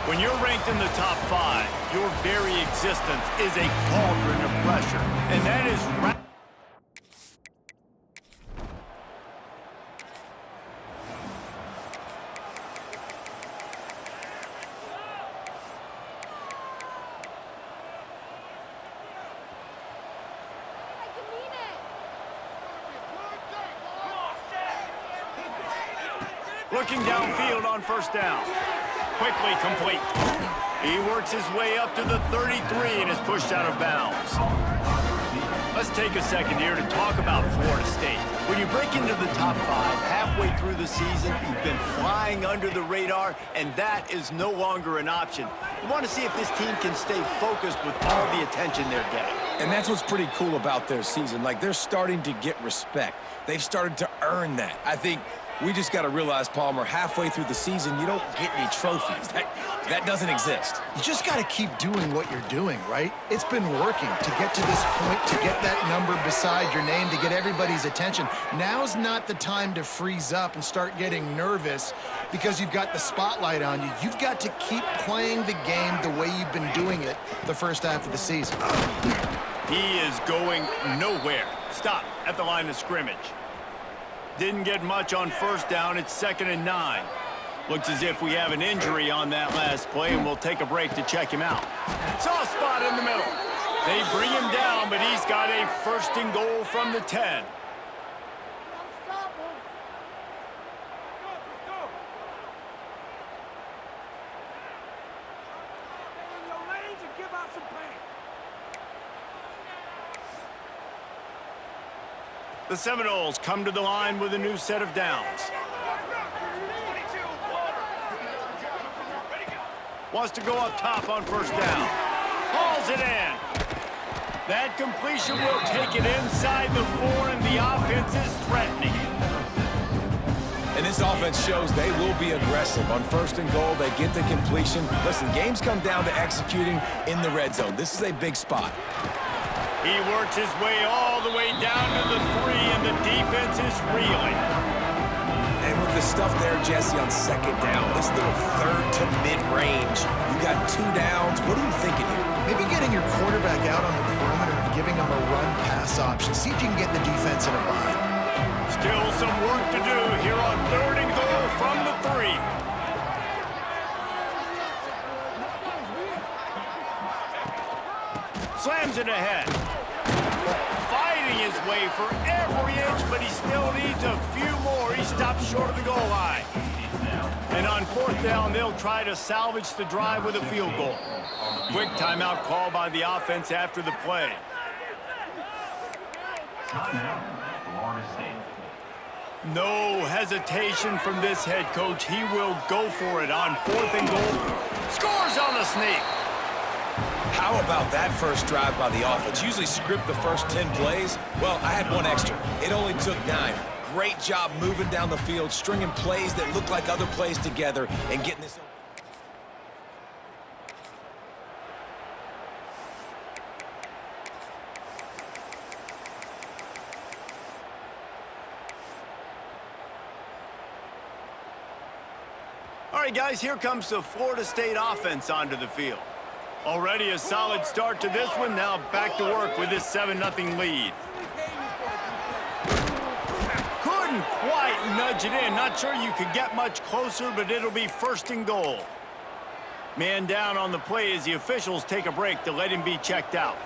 When you're ranked in the top 5, your very existence is a cauldron of pressure. And that is right. Looking downfield on first down. Quickly complete. He works his way up to the 33 and is pushed out of bounds. Let's take a second here to talk about Florida State. When you break into the top 5 halfway through the season, you've been flying under the radar, and that is no longer an option. You want to see if this team can stay focused with all the attention they're getting. And that's what's pretty cool about their season. Like, they're starting to get respect. They've started to earn that. I think we just got to realize, Palmer, halfway through the season, you don't get any trophies. That doesn't exist. You just got to keep doing what you're doing, right? It's been working to get to this point, to get that number beside your name, to get everybody's attention. Now's not the time to freeze up and start getting nervous because you've got the spotlight on you. You've got to keep playing the game the way you've been doing it the first half of the season. He is going nowhere. Stop at the line of scrimmage. Didn't get much on first down. It's 2nd and 9. Looks as if we have an injury on that last play, and we'll take a break to check him out. Soft spot in the middle. They bring him down, but he's got a 1st and goal from the 10. The Seminoles come to the line with a new set of downs. Wants to go up top on first down. Hauls it in. That completion will take it inside the 4, and the offense is threatening. And this offense shows they will be aggressive. On 1st and goal, they get the completion. Listen, games come down to executing in the red zone. This is a big spot. He works his way all the way down to the 3, and the defense is reeling. And with the stuff there, Jesse, on 2nd down, this little 3rd to mid-range, you got 2 downs. What are you thinking here? Maybe getting your quarterback out on the perimeter and giving him a run-pass option. See if you can get the defense in a bind. Still some work to do here on 3rd and goal from the 3. Slams it ahead. Fighting his way for every inch, but he still needs a few more. He stops short of the goal line. And on 4th down, they'll try to salvage the drive with a field goal. Quick timeout call by the offense after the play. No hesitation from this head coach. He will go for it on 4th and goal. Scores on the sneak. How about that first drive by the offense? Usually script the first 10 plays. Well, I had 1 extra. It only took 9. Great job moving down the field, stringing plays that look like other plays together, and getting this. All right, guys, here comes the Florida State offense onto the field. Already a solid start to this one. Now back to work with this 7-0 lead. Couldn't quite nudge it in. Not sure you could get much closer, but it'll be 1st and goal. Man down on the play as the officials take a break to let him be checked out.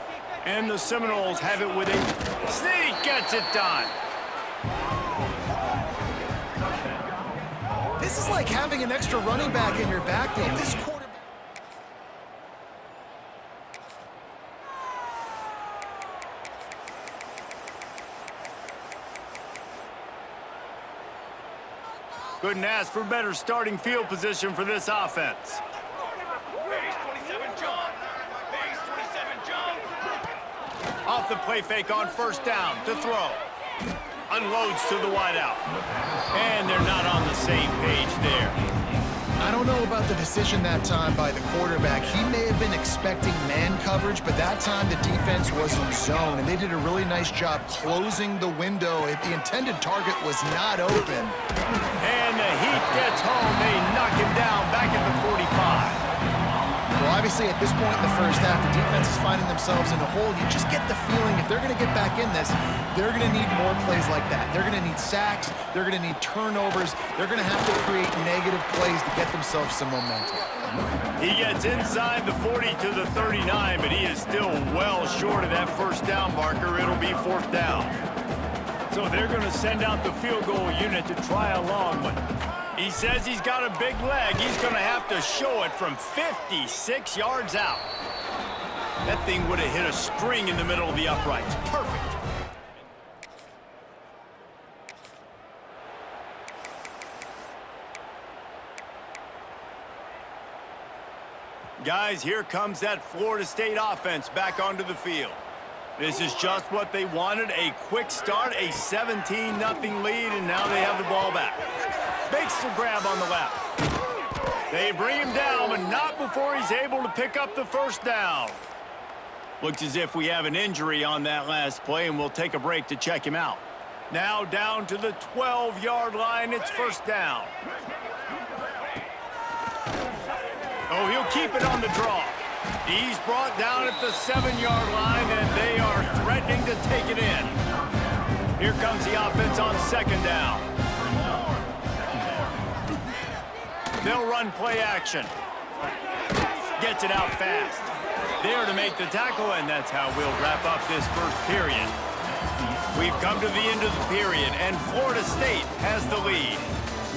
And the Seminoles have it with a sneak. Gets it done. This is like having an extra running back in your backfield. This quarterback. Couldn't ask for better starting field position for this offense. Base 27, John. Base 27, John. Off the play fake on 1st down to throw. Unloads to the wideout. And they're not on the same page there. I don't know about the decision that time by the quarterback. He may have been expecting man coverage, but that time the defense was in zone, and they did a really nice job closing the window. The intended target was not open. And the heat gets home. They knock him down back at the 45. Well, obviously, at this point in the first half, the defense is finding themselves in a hole. You just get the feeling if they're going to get back in this, they're going to need more plays like that. They're going to need sacks. They're going to need turnovers. They're going to have to create negative plays to get themselves some momentum. He gets inside the 40 to the 39, but he is still well short of that 1st down marker. It'll be 4th down. So they're going to send out the field goal unit to try a long one. He says he's got a big leg. He's going to have to show it from 56 yards out. That thing would have hit a string in the middle of the uprights. Perfect. Guys, here comes that Florida State offense back onto the field. This is just what they wanted, a quick start, a 17-0 lead, and now they have the ball back. Makes the grab on the left. They bring him down, but not before he's able to pick up the 1st down. Looks as if we have an injury on that last play, and we'll take a break to check him out. Now down to the 12-yard line, it's 1st down. Oh, he'll keep it on the draw. He's brought down at the 7-yard line, and they are threatening to take it in. Here comes the offense on 2nd down. They'll run play action. Gets it out fast. There to make the tackle, and that's how we'll wrap up this 1st period. We've come to the end of the period, and Florida State has the lead.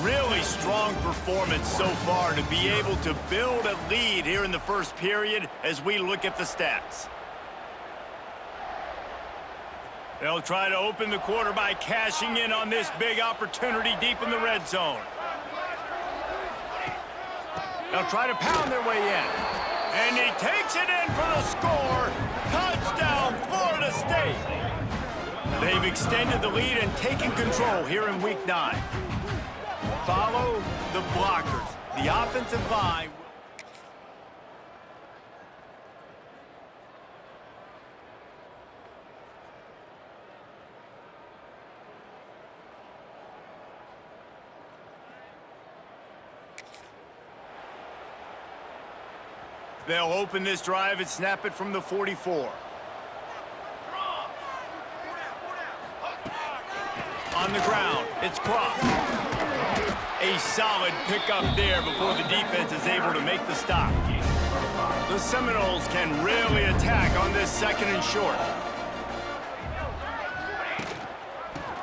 Really strong performance so far to be able to build a lead here in the 1st period as we look at the stats. They'll try to open the quarter by cashing in on this big opportunity deep in the red zone. They'll try to pound their way in. And he takes it in for the score. Touchdown, Florida State. They've extended the lead and taken control here in Week 9. Follow the blockers. The offensive line. They'll open this drive and snap it from the 44. On the ground, it's Cross. A solid pickup there before the defense is able to make the stop. The Seminoles can really attack on this 2nd and short.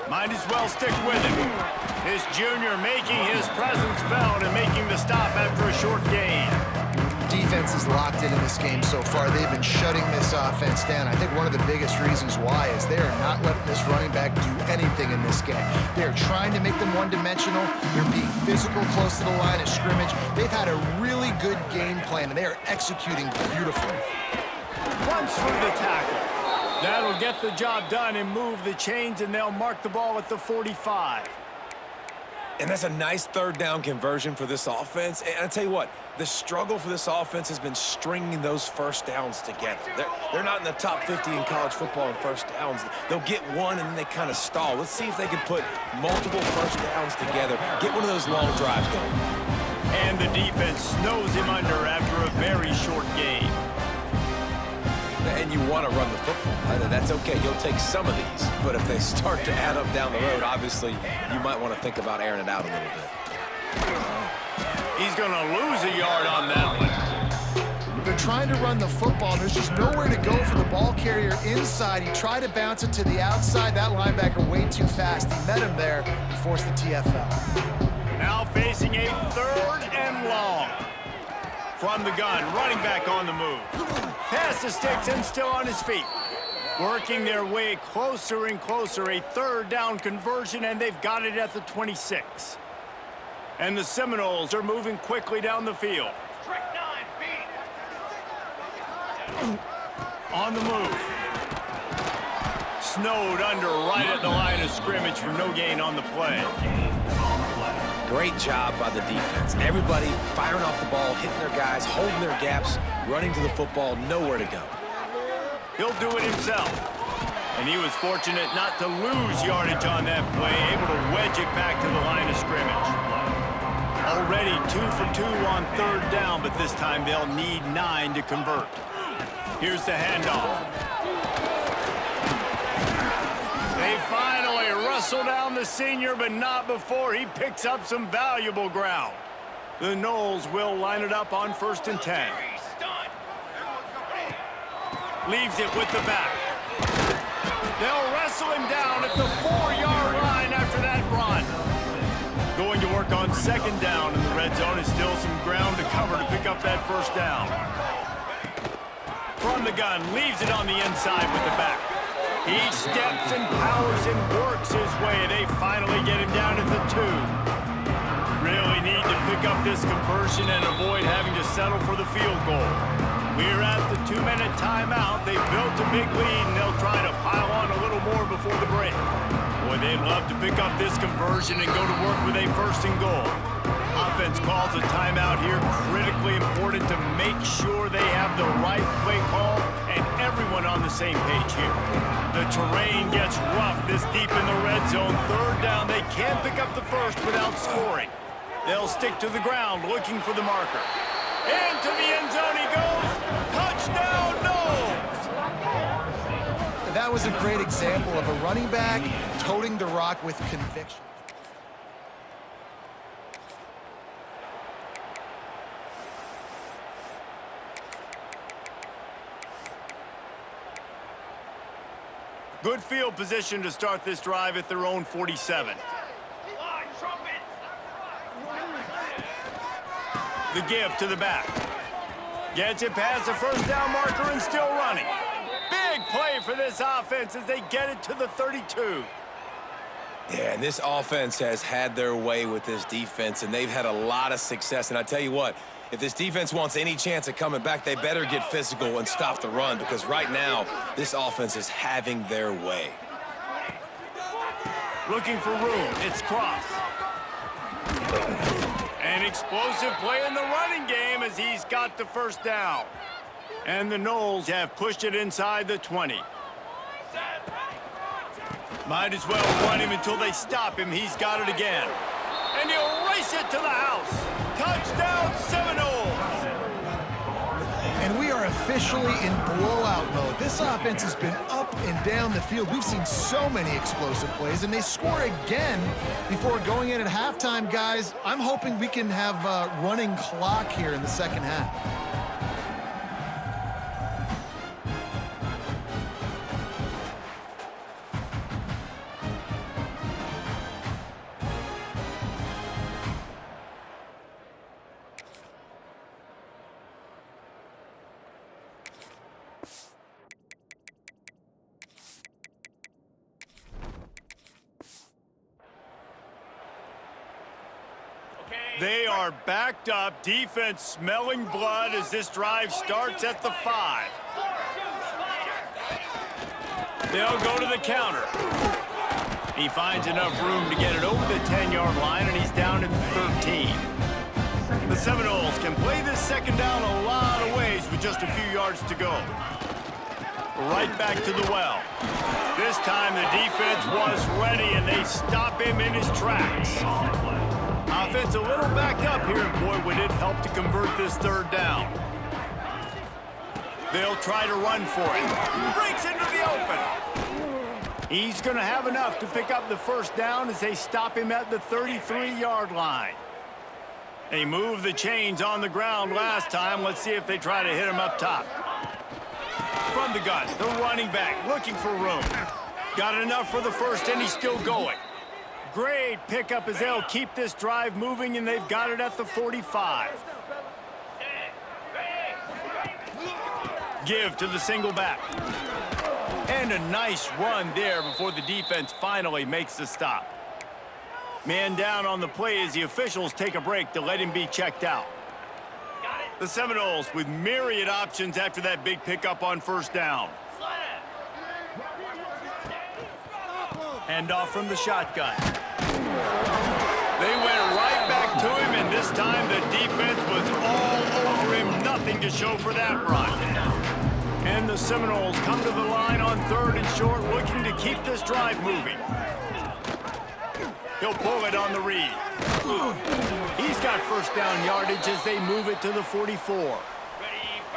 Might as well stick with him. This junior making his presence felt and making the stop after a short gain. Defense is locked in this game so far. They've been shutting this offense down. I think one of the biggest reasons why is they are not letting this running back do anything in this game. They're trying to make them one-dimensional. They're being physical close to the line of scrimmage. They've had a really good game plan, and they are executing beautifully. Runs through the tackle. That'll get the job done and move the chains, and they'll mark the ball at the 45. And that's a nice 3rd down conversion for this offense. And I tell you what, the struggle for this offense has been stringing those 1st downs together. They're not in the top 50 in college football in 1st downs. They'll get one and then they kind of stall. Let's see if they can put multiple 1st downs together, get one of those long drives going. And the defense snows him under after a very short game. And you want to run the football. That's okay. You'll take some of these. But if they start to add up down the road, obviously, you might want to think about airing it out a little bit. He's going to lose a yard on that one. They're trying to run the football. There's just nowhere to go for the ball carrier inside. He tried to bounce it to the outside. That linebacker way too fast. He met him there and forced the TFL. Now facing a 3rd and long. From the gun, running back on the move. Pass to Sticks and still on his feet. Working their way closer and closer. A 3rd down conversion, and they've got it at the 26. And the Seminoles are moving quickly down the field. On the move. Snowed under right at the line of scrimmage for no gain on the play. Great job by the defense. Everybody firing off the ball, hitting their guys, holding their gaps, running to the football, nowhere to go. He'll do it himself. And he was fortunate not to lose yardage on that play, able to wedge it back to the line of scrimmage. Already 2 for 2 on 3rd down, but this time they'll need 9 to convert. Here's the handoff. They finally wrestle down the senior, but not before he picks up some valuable ground. The Noles will line it up on 1st and 10. Leaves it with the back. They'll wrestle him down at the 4-yard line after that run. Going to work on 2nd down in the red zone. Is still some ground to cover to pick up that 1st down. From the gun, leaves it on the inside with the back. He steps and powers and works his way. They finally get him down at the 2. Really need to pick up this conversion and avoid having to settle for the field goal. We're at the 2-minute timeout. They've built a big lead, and they'll try to pile on a little more before the break. Boy, they'd love to pick up this conversion and go to work with a 1st and goal. Offense calls a timeout here. Critically important to make sure they have the right play call and everyone on the same page here. The terrain gets rough this deep in the red zone. 3rd down, they can't pick up the 1st without scoring. They'll stick to the ground looking for the marker. Into the end zone he goes. Touchdown, Noles! That was a great example of a running back toting the rock with conviction. Good field position to start this drive at their own 47. The give to the back. Gets it past the 1st down marker and still running. Big play for this offense as they get it to the 32. Yeah, and this offense has had their way with this defense, and they've had a lot of success. And I tell you what, if this defense wants any chance of coming back, they better get physical and stop the run, because right now, this offense is having their way. Looking for room. It's Cross. An explosive play in the running game as he's got the first down. And the Noles have pushed it inside the 20. Might as well run him until they stop him. He's got it again. And he'll race it to the house. Touchdown, Seminoles! And we are officially in blowout mode. This offense has been up and down the field. We've seen so many explosive plays, and they score again before going in at halftime, guys. I'm hoping we can have a running clock here in the second half. They are backed up, defense smelling blood as this drive starts at the 5. They'll go to the counter. He finds enough room to get it over the 10-yard line, and he's down at 13. The Seminoles can play this second down a lot of ways with just a few yards to go. Right back to the well. This time the defense was ready, and they stop him in his tracks. Offense a little backed up here, and boy, would it help to convert this third down. They'll try to run for it. Breaks into the open. He's going to have enough to pick up the first down as they stop him at the 33-yard line. They moved the chains on the ground last time. Let's see if they try to hit him up top. From the gun, the running back looking for room. Got enough for the first, and he's still going. Great pickup as they'll keep this drive moving, and they've got it at the 45. Give to the single back. And a nice run there before the defense finally makes the stop. Man down on the play as the officials take a break to let him be checked out. The Seminoles with myriad options after that big pickup on first down. Hand off from the shotgun. They went right back to him, and this time the defense was all over him. Nothing to show for that run. And the Seminoles come to the line on 3rd and short, looking to keep this drive moving. He'll pull it on the read. He's got first down yardage as they move it to the 44.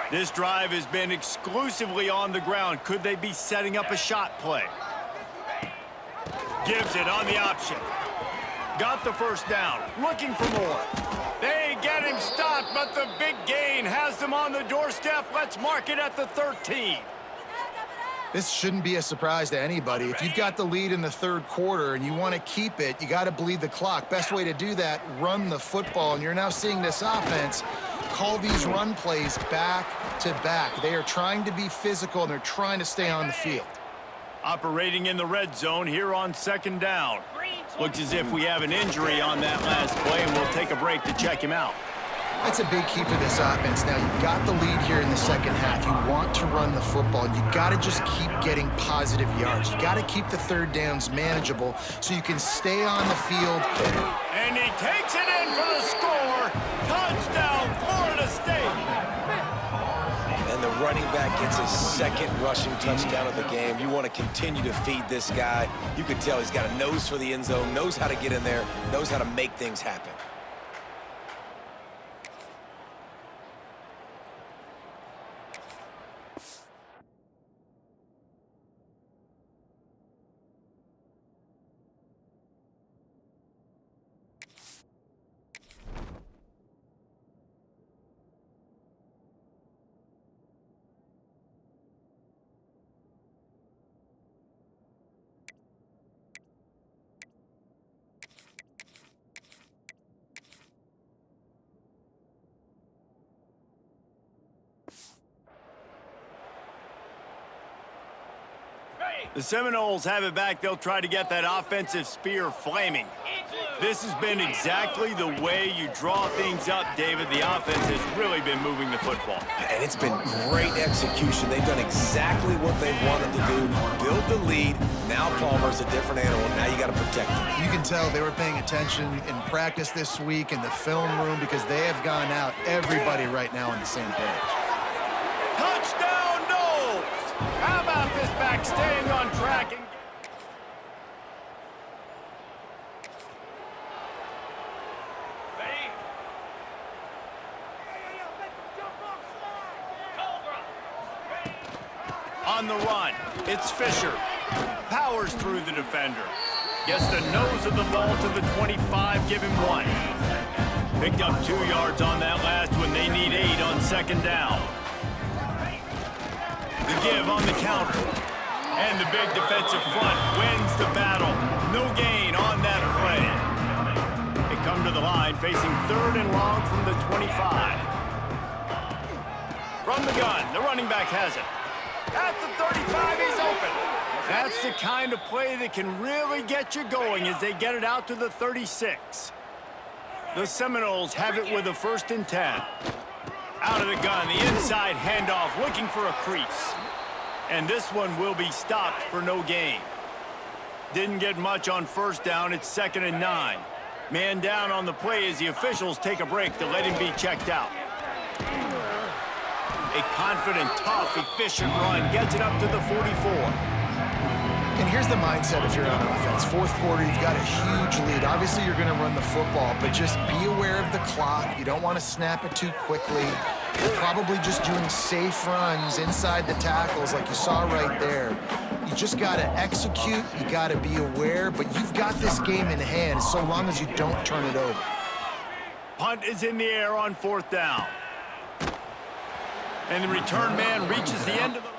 This drive has been exclusively on the ground. Could they be setting up a shot play? Gives it on the option. Got the first down. Looking for more. They get him stopped, but the big gain has them on the doorstep. Let's mark it at the 13. This shouldn't be a surprise to anybody. If you've got the lead in the third quarter and you want to keep it, you got to bleed the clock. Best way to do that, run the football. And you're now seeing this offense call these run plays back to back. They are trying to be physical, and they're trying to stay on the field. Operating in the red zone here on second down. Looks as if we have an injury on that last play, and we'll take a break to check him out. That's a big key for this offense. Now, you've got the lead here in the second half. You want to run the football, and you've got to just keep getting positive yards. You got to keep the third downs manageable so you can stay on the field. And he takes it in for the score. Touchdown, Florida State. And the running back gets his second rushing touchdown of the game. You want to continue to feed this guy. You can tell he's got a nose for the end zone, knows how to get in there, knows how to make things happen. The Seminoles have it back. They'll try to get that offensive spear flaming. This has been exactly the way you draw things up, David. The offense has really been moving the football. And it's been great execution. They've done exactly what they've wanted to do. Build with the lead. Now Palmer's a different animal. Now you got to protect him. You can tell they were paying attention in practice this week in the film room because they have gone out, everybody right now on the same page. Touchdown, Knowles! How about this back staying on track and... Ready? Cobra. On the run, it's Fisher. Powers through the defender. Gets the nose of the ball to the 25, give him 1. Picked up 2 yards on that last one. They need 8 on second down. The give on the counter. And the big defensive front wins the battle. No gain on that play. They come to the line facing 3rd and long from the 25. From the gun, the running back has it. At the 35, he's open. That's the kind of play that can really get you going as they get it out to the 36. The Seminoles have it with a 1st and 10. Out of the gun, the inside handoff, looking for a crease. And this one will be stopped for no gain. Didn't get much on 1st down, it's 2nd and 9. Man down on the play as the officials take a break to let him be checked out. A confident, tough, efficient run gets it up to the 44. And here's the mindset if you're on offense. 4th quarter, you've got a huge lead. Obviously, you're going to run the football, but just be aware of the clock. You don't want to snap it too quickly. You're probably just doing safe runs inside the tackles like you saw right there. You just got to execute. You got to be aware, but you've got this game in hand so long as you don't turn it over. Punt is in the air on 4th down. And the return man reaches the end of the...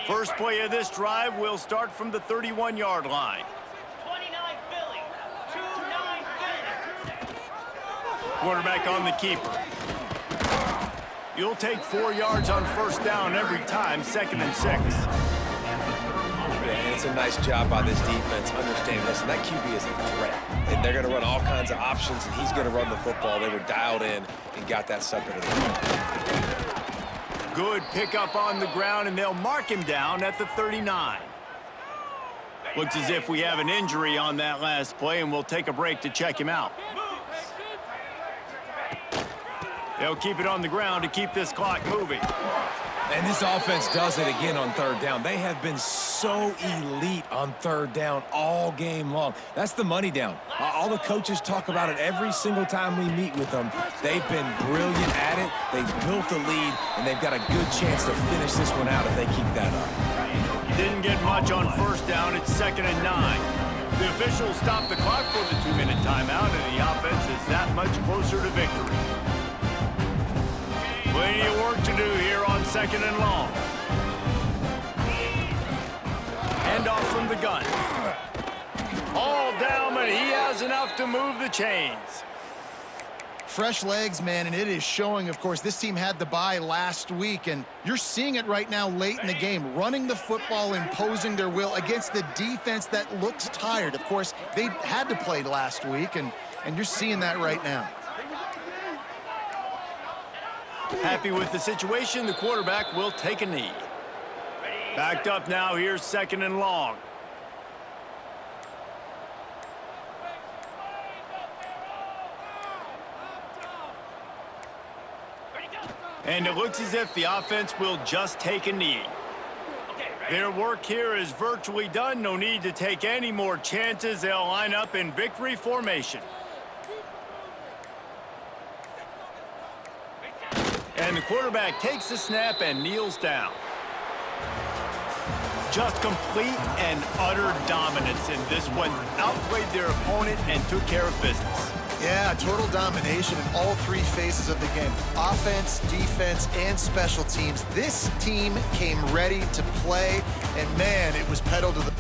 First play of this drive will start from the 31-yard line. 29 Philly. 2-9 Philly. Quarterback on the keeper. You'll take 4 yards on 1st down every time, 2nd and 6. And it's a nice job by this defense. Understand, listen, that QB is a threat. And they're going to run all kinds of options, and he's going to run the football. They were dialed in and got that sucker to the ground. Good pickup on the ground, and they'll mark him down at the 39. Looks as if we have an injury on that last play, and we'll take a break to check him out. They'll keep it on the ground to keep this clock moving. And this offense does it again on 3rd down. They have been so elite on 3rd down all game long. That's the money down. All the coaches talk about it every single time we meet with them. They've been brilliant at it. They've built the lead, and they've got a good chance to finish this one out if they keep that up. Didn't get much on 1st down. It's 2nd and 9. The officials stop the clock for the 2-minute timeout, and the offense is that much closer to victory. Plenty of work to do here on 2nd and long. Handoff from the gun. All down, but he has enough to move the chains. Fresh legs, man, and it is showing, of course. This team had the bye last week, and you're seeing it right now late in the game. Running the football, imposing their will against the defense that looks tired. Of course, they had to play last week, and you're seeing that right now. Happy with the situation, the quarterback will take a knee. Backed up now, here's 2nd and long. And it looks as if the offense will just take a knee. Their work here is virtually done. No need to take any more chances. They'll line up in victory formation. And the quarterback takes the snap and kneels down. Just complete and utter dominance in this one. Outplayed their opponent and took care of business. Yeah, total domination in all 3 phases of the game. Offense, defense, and special teams. This team came ready to play, and man, it was pedal to the...